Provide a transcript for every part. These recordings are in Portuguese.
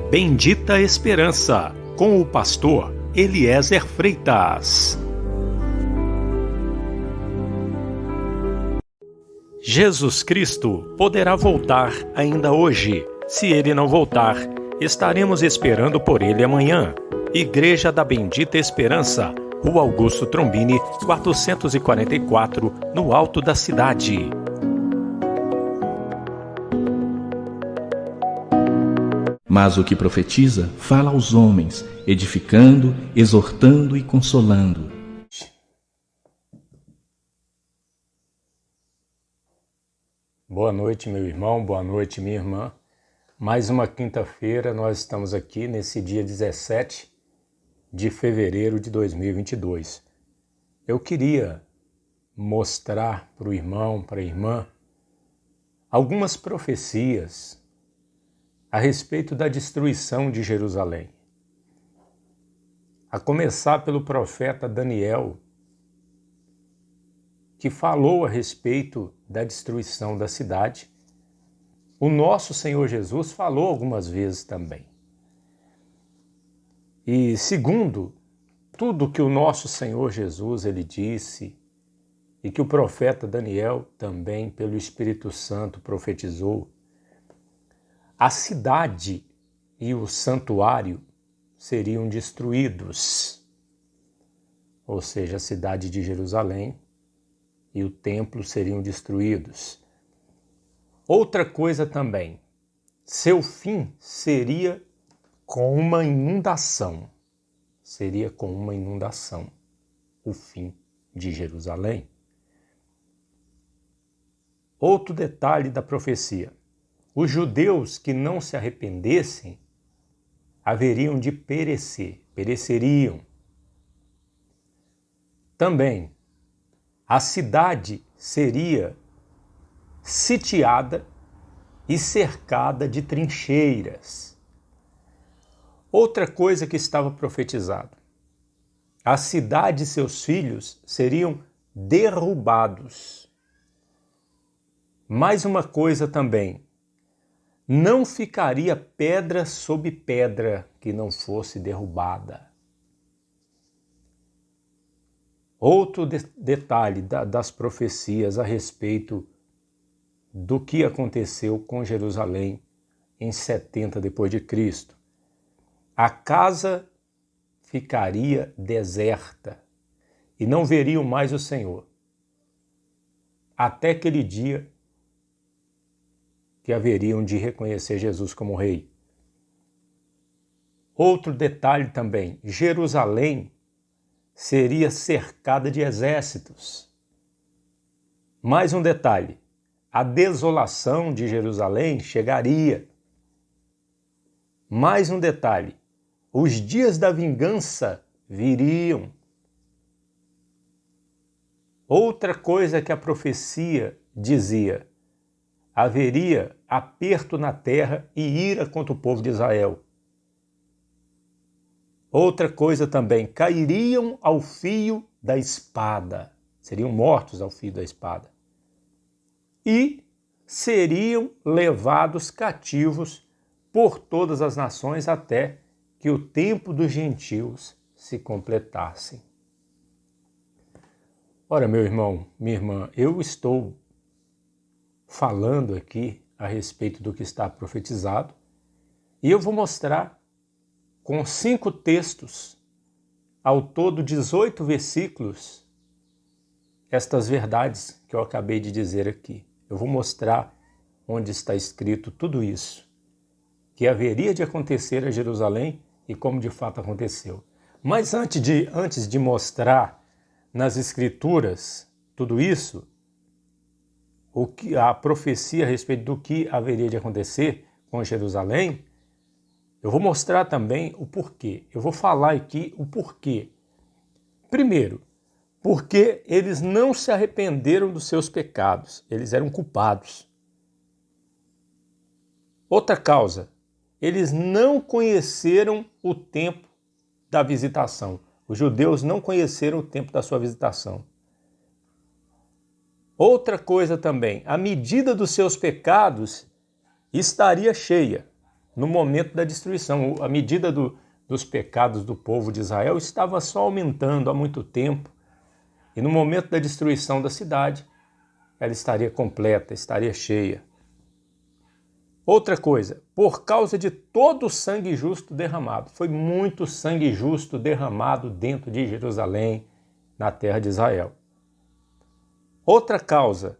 Bendita Esperança, com o pastor Eliezer Freitas. Jesus Cristo poderá voltar ainda hoje. Se ele não voltar, estaremos esperando por ele amanhã. Igreja da Bendita Esperança, Rua Augusto Trombini, 444, no alto da cidade. Mas o que profetiza fala aos homens, edificando, exortando e consolando. Boa noite, meu irmão, boa noite, minha irmã. Mais uma quinta-feira, nós estamos aqui nesse dia 17 de fevereiro de 2022. Eu queria mostrar para o irmão, para a irmã, algumas profecias a respeito da destruição de Jerusalém. A começar pelo profeta Daniel, que falou a respeito da destruição da cidade. O nosso Senhor Jesus falou algumas vezes também. E segundo tudo que o nosso Senhor Jesus ele disse e que o profeta Daniel também pelo Espírito Santo profetizou, a cidade e o santuário seriam destruídos, ou seja, a cidade de Jerusalém e o templo seriam destruídos. Outra coisa também, seu fim seria com uma inundação. Seria com uma inundação o fim de Jerusalém. Outro detalhe da profecia. Os judeus que não se arrependessem haveriam de pereceriam. Também, a cidade seria sitiada e cercada de trincheiras. Outra coisa que estava profetizado: a cidade e seus filhos seriam derrubados. Mais uma coisa também: não ficaria pedra sobre pedra que não fosse derrubada. Outro detalhe das profecias a respeito do que aconteceu com Jerusalém em 70 depois de Cristo. A casa ficaria deserta e não veriam mais o Senhor, até aquele dia que haveriam de reconhecer Jesus como rei. Outro detalhe também, Jerusalém seria cercada de exércitos. Mais um detalhe, a desolação de Jerusalém chegaria. Mais um detalhe, os dias da vingança viriam. Outra coisa que a profecia dizia: haveria aperto na terra e ira contra o povo de Israel. Outra coisa também, cairiam ao fio da espada, seriam mortos ao fio da espada. E seriam levados cativos por todas as nações até que o tempo dos gentios se completassem. Ora, meu irmão, minha irmã, eu estou falando aqui a respeito do que está profetizado e eu vou mostrar com 5 textos, ao todo 18 versículos, estas verdades que eu acabei de dizer aqui. Eu vou mostrar onde está escrito tudo isso, que haveria de acontecer a Jerusalém e como de fato aconteceu. Mas antes de mostrar nas Escrituras tudo isso, a profecia a respeito do que haveria de acontecer com Jerusalém, eu vou mostrar também o porquê. Eu vou falar aqui o porquê. Primeiro, porque eles não se arrependeram dos seus pecados, eles eram culpados. Outra causa, eles não conheceram o tempo da visitação. Os judeus não conheceram o tempo da sua visitação. Outra coisa também, a medida dos seus pecados estaria cheia. no momento da destruição. A medida dos pecados do povo de Israel estava só aumentando há muito tempo. E no momento da destruição da cidade, ela estaria completa, estaria cheia. Outra coisa, por causa de todo o sangue justo derramado. Foi muito sangue justo derramado dentro de Jerusalém, na terra de Israel. Outra causa,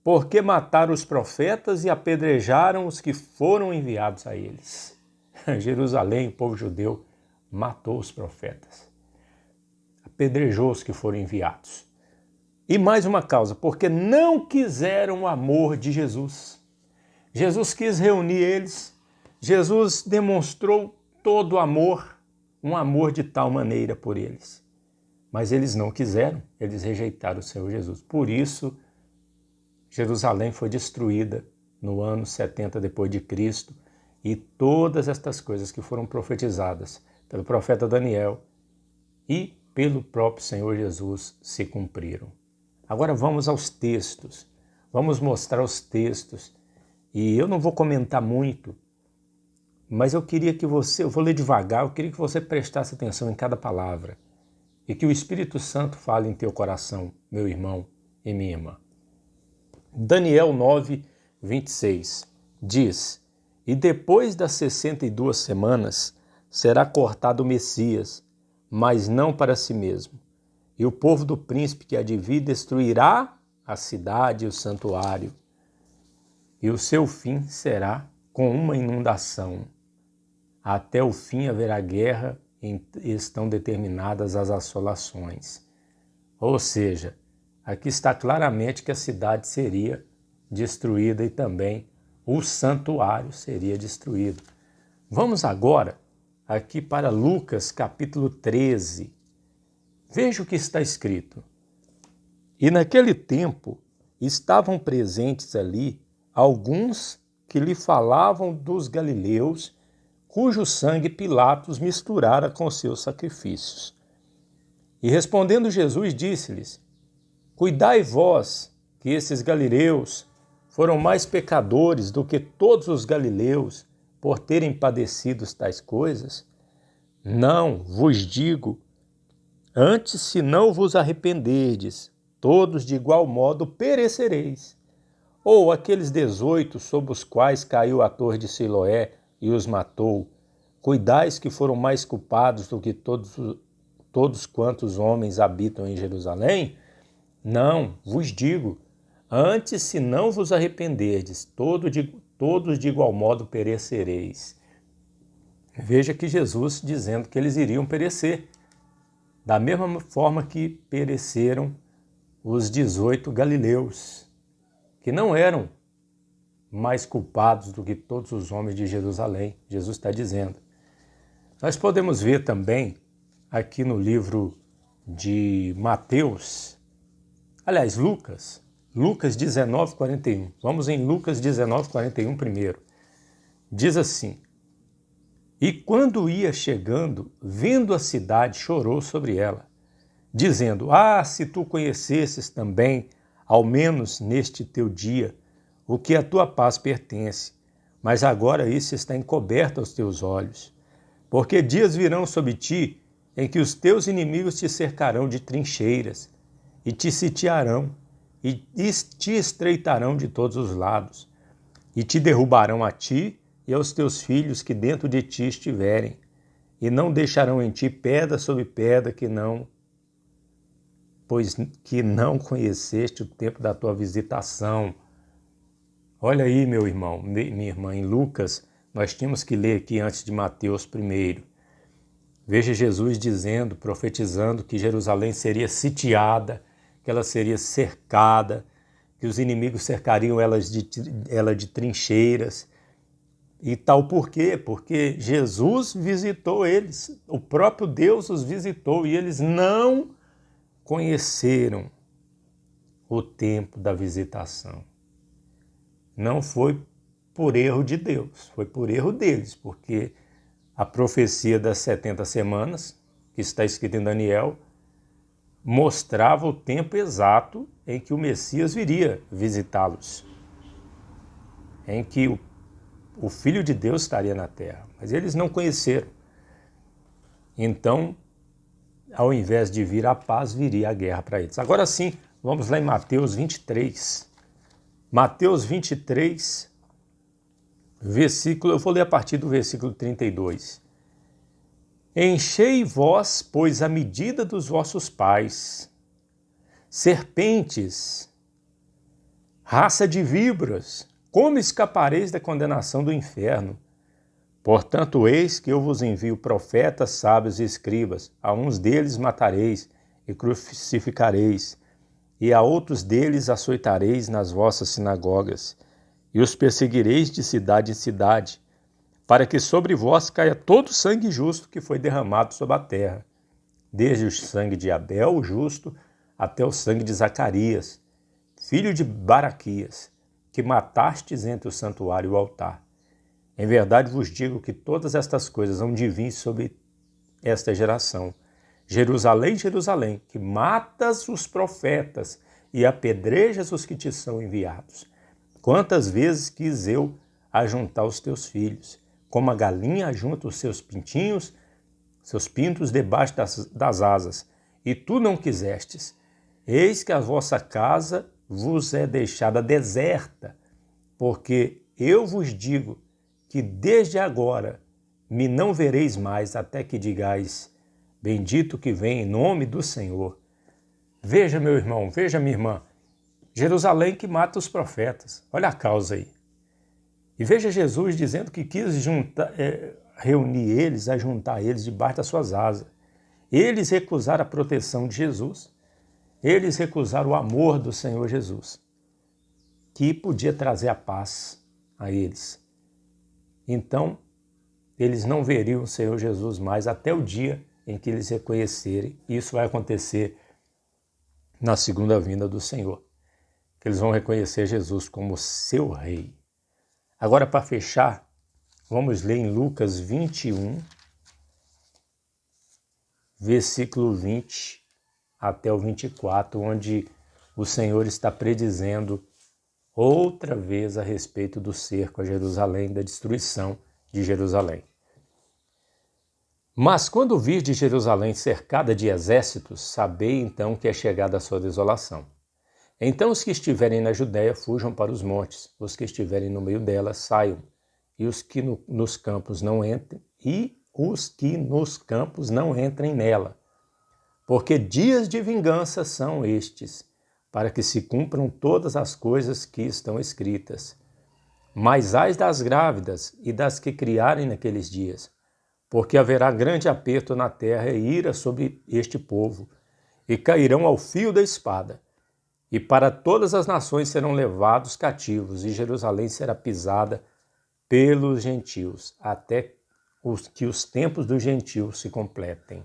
porque mataram os profetas e apedrejaram os que foram enviados a eles. Jerusalém, o povo judeu, matou os profetas. Apedrejou os que foram enviados. E mais uma causa, porque não quiseram o amor de Jesus. Jesus quis reunir eles, Jesus demonstrou todo o amor, um amor de tal maneira por eles. Mas eles não quiseram, eles rejeitaram o Senhor Jesus. Por isso, Jerusalém foi destruída no ano 70 depois de Cristo, e todas estas coisas que foram profetizadas pelo profeta Daniel e pelo próprio Senhor Jesus se cumpriram. Agora vamos aos textos, vamos mostrar os textos. E eu não vou comentar muito, mas eu queria que você, eu vou ler devagar, eu queria que você prestasse atenção em cada palavra e que o Espírito Santo fale em teu coração, meu irmão e minha irmã. Daniel 9, 26 diz: E depois das 62 semanas será cortado o Messias, mas não para si mesmo. E o povo do príncipe que há de vir destruirá a cidade e o santuário. E o seu fim será com uma inundação. Até o fim haverá guerra e estão determinadas as assolações. Ou seja, aqui está claramente que a cidade seria destruída e também o santuário seria destruído. Vamos agora aqui para Lucas capítulo 13. Veja o que está escrito. E naquele tempo estavam presentes ali alguns que lhe falavam dos galileus, cujo sangue Pilatos misturara com seus sacrifícios. E respondendo Jesus, disse-lhes: Cuidai vós que esses galileus foram mais pecadores do que todos os galileus por terem padecido tais coisas? Não vos digo, antes se não vos arrependerdes, todos de igual modo perecereis. Ou aqueles 18 sob os quais caiu a torre de Siloé e os matou, cuidais que foram mais culpados do que todos quantos homens habitam em Jerusalém? Não, vos digo, antes se não vos arrependerdes, todos de igual modo perecereis. Veja que Jesus dizendo que eles iriam perecer, da mesma forma que pereceram os 18 galileus, que não eram mais culpados do que todos os homens de Jerusalém. Jesus está dizendo. Nós podemos ver também aqui no livro de Mateus, aliás, Lucas 19, 41. Vamos em Lucas 19, 41 primeiro. Diz assim: E quando ia chegando, vendo a cidade, chorou sobre ela, dizendo: Ah, se tu conhecesses também, ao menos neste teu dia, o que a tua paz pertence, mas agora isso está encoberto aos teus olhos. Porque dias virão sobre ti, em que os teus inimigos te cercarão de trincheiras, e te sitiarão, e te estreitarão de todos os lados, e te derrubarão a ti e aos teus filhos que dentro de ti estiverem, e não deixarão em ti pedra sobre pedra pois que não conheceste o tempo da tua visitação. Olha aí, meu irmão, minha irmã, em Lucas, nós tínhamos que ler aqui antes de Mateus primeiro. Veja Jesus dizendo, profetizando que Jerusalém seria sitiada, que ela seria cercada, que os inimigos cercariam ela de trincheiras. E tal por quê? Porque Jesus visitou eles, o próprio Deus os visitou e eles não conheceram o tempo da visitação. Não foi por erro de Deus, foi por erro deles, porque a profecia das 70 semanas, que está escrita em Daniel, mostrava o tempo exato em que o Messias viria visitá-los, em que o Filho de Deus estaria na terra, mas eles não conheceram. Então, ao invés de vir a paz, viria a guerra para eles. Agora sim, vamos lá em Mateus 23. Mateus 23, eu vou ler a partir do versículo 32. Enchei vós, pois, a medida dos vossos pais, serpentes, raça de víboras, como escapareis da condenação do inferno? Portanto, eis que eu vos envio profetas, sábios e escribas. A uns deles matareis e crucificareis, e a outros deles açoitareis nas vossas sinagogas, e os perseguireis de cidade em cidade, para que sobre vós caia todo o sangue justo que foi derramado sobre a terra, desde o sangue de Abel, o justo, até o sangue de Zacarias, filho de Baraquias, que matastes entre o santuário e o altar. Em verdade vos digo que todas estas coisas hão de vir sobre esta geração. Jerusalém, Jerusalém, que matas os profetas e apedrejas os que te são enviados. Quantas vezes quis eu ajuntar os teus filhos, como a galinha ajunta os seus pintinhos, seus pintos debaixo das asas, e tu não quisestes. Eis que a vossa casa vos é deixada deserta, porque eu vos digo que desde agora me não vereis mais, até que digais, bendito que vem em nome do Senhor. Veja, meu irmão, veja, minha irmã, Jerusalém que mata os profetas. Olha a causa aí. E veja Jesus dizendo que quis reunir eles, ajuntar eles debaixo das suas asas. Eles recusaram a proteção de Jesus. Eles recusaram o amor do Senhor Jesus, que podia trazer a paz a eles. Então, eles não veriam o Senhor Jesus mais até o dia em que eles reconhecerem. Isso vai acontecer na segunda vinda do Senhor, que eles vão reconhecer Jesus como seu rei. Agora, para fechar, vamos ler em Lucas 21, versículo 20 até o 24, onde o Senhor está predizendo outra vez a respeito do cerco a Jerusalém, da destruição de Jerusalém. Mas quando virdes Jerusalém cercada de exércitos, sabei então que é chegada a sua desolação. Então os que estiverem na Judéia fujam para os montes, os que estiverem no meio dela saiam, e os que nos campos não entrem nela. Porque dias de vingança são estes, para que se cumpram todas as coisas que estão escritas. Mas ai das grávidas e das que criarem naqueles dias, porque haverá grande aperto na terra e ira sobre este povo, e cairão ao fio da espada. E para todas as nações serão levados cativos, e Jerusalém será pisada pelos gentios, até que os tempos dos gentios se completem.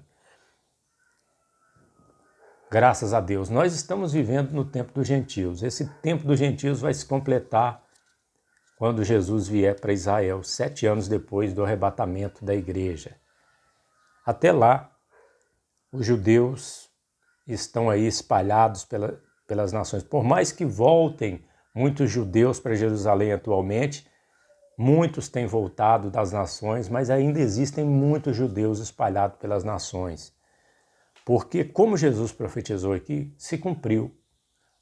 Graças a Deus, nós estamos vivendo no tempo dos gentios. Esse tempo dos gentios vai se completar quando Jesus vier para Israel, 7 anos depois do arrebatamento da igreja. Até lá, os judeus estão aí espalhados pelas nações. Por mais que voltem muitos judeus para Jerusalém atualmente, muitos têm voltado das nações, mas ainda existem muitos judeus espalhados pelas nações. Porque, como Jesus profetizou aqui, se cumpriu.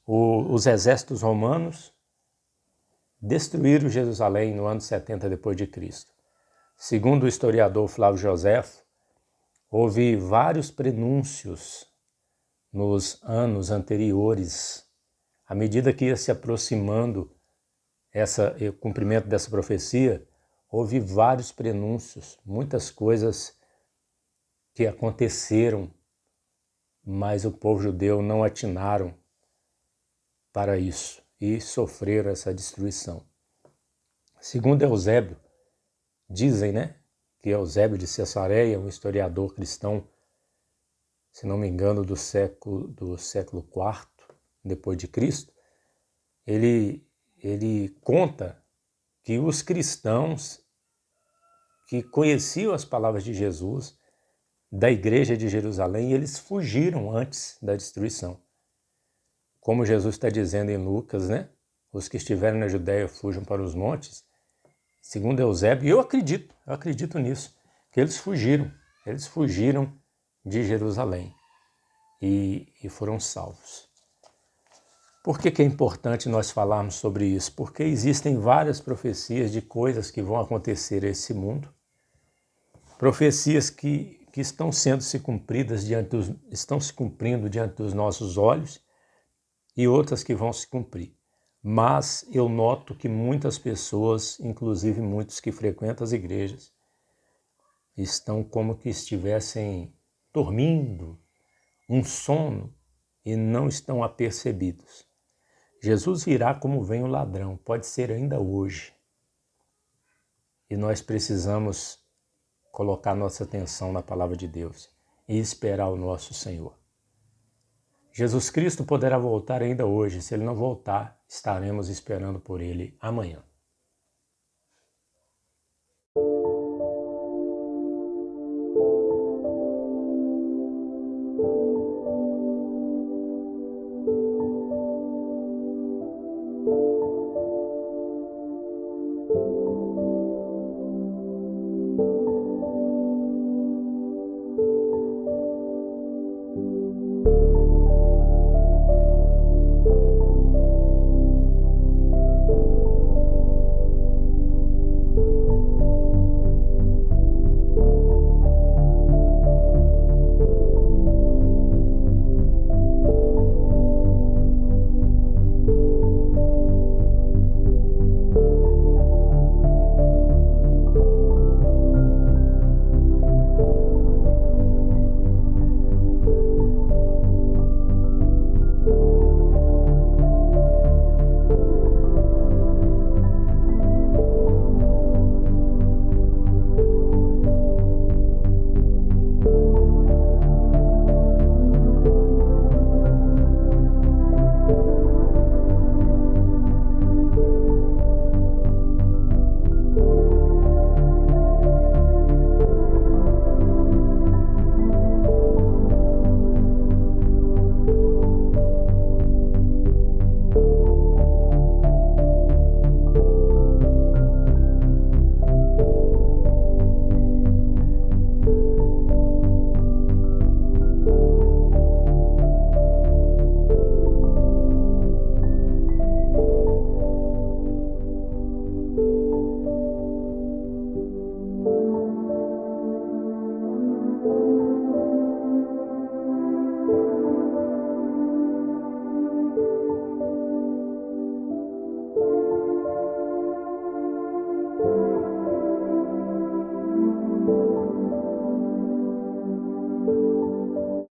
Os exércitos romanos destruíram Jerusalém no ano 70 d.C. Segundo o historiador Flávio Joséfo, houve vários prenúncios nos anos anteriores. À medida que ia se aproximando o cumprimento dessa profecia, houve vários prenúncios, muitas coisas que aconteceram, mas o povo judeu não atinaram para isso e sofreram essa destruição. Segundo Eusébio, dizem, que Eusébio de Cesareia, um historiador cristão, se não me engano, do século IV depois de Cristo, ele conta que os cristãos que conheciam as palavras de Jesus, da igreja de Jerusalém, eles fugiram antes da destruição. Como Jesus está dizendo em Lucas, os que estiverem na Judéia fujam para os montes, segundo Eusébio, e eu acredito nisso, que eles fugiram de Jerusalém e foram salvos. Por que é importante nós falarmos sobre isso? Porque existem várias profecias de coisas que vão acontecer a esse mundo, profecias que estão se cumprindo diante dos nossos olhos e outras que vão se cumprir. Mas eu noto que muitas pessoas, inclusive muitos que frequentam as igrejas, estão como que estivessem dormindo, um sono, e não estão apercebidos. Jesus virá como vem o ladrão, pode ser ainda hoje. E nós precisamos colocar nossa atenção na palavra de Deus e esperar o nosso Senhor. Jesus Cristo poderá voltar ainda hoje. Se Ele não voltar, estaremos esperando por Ele amanhã.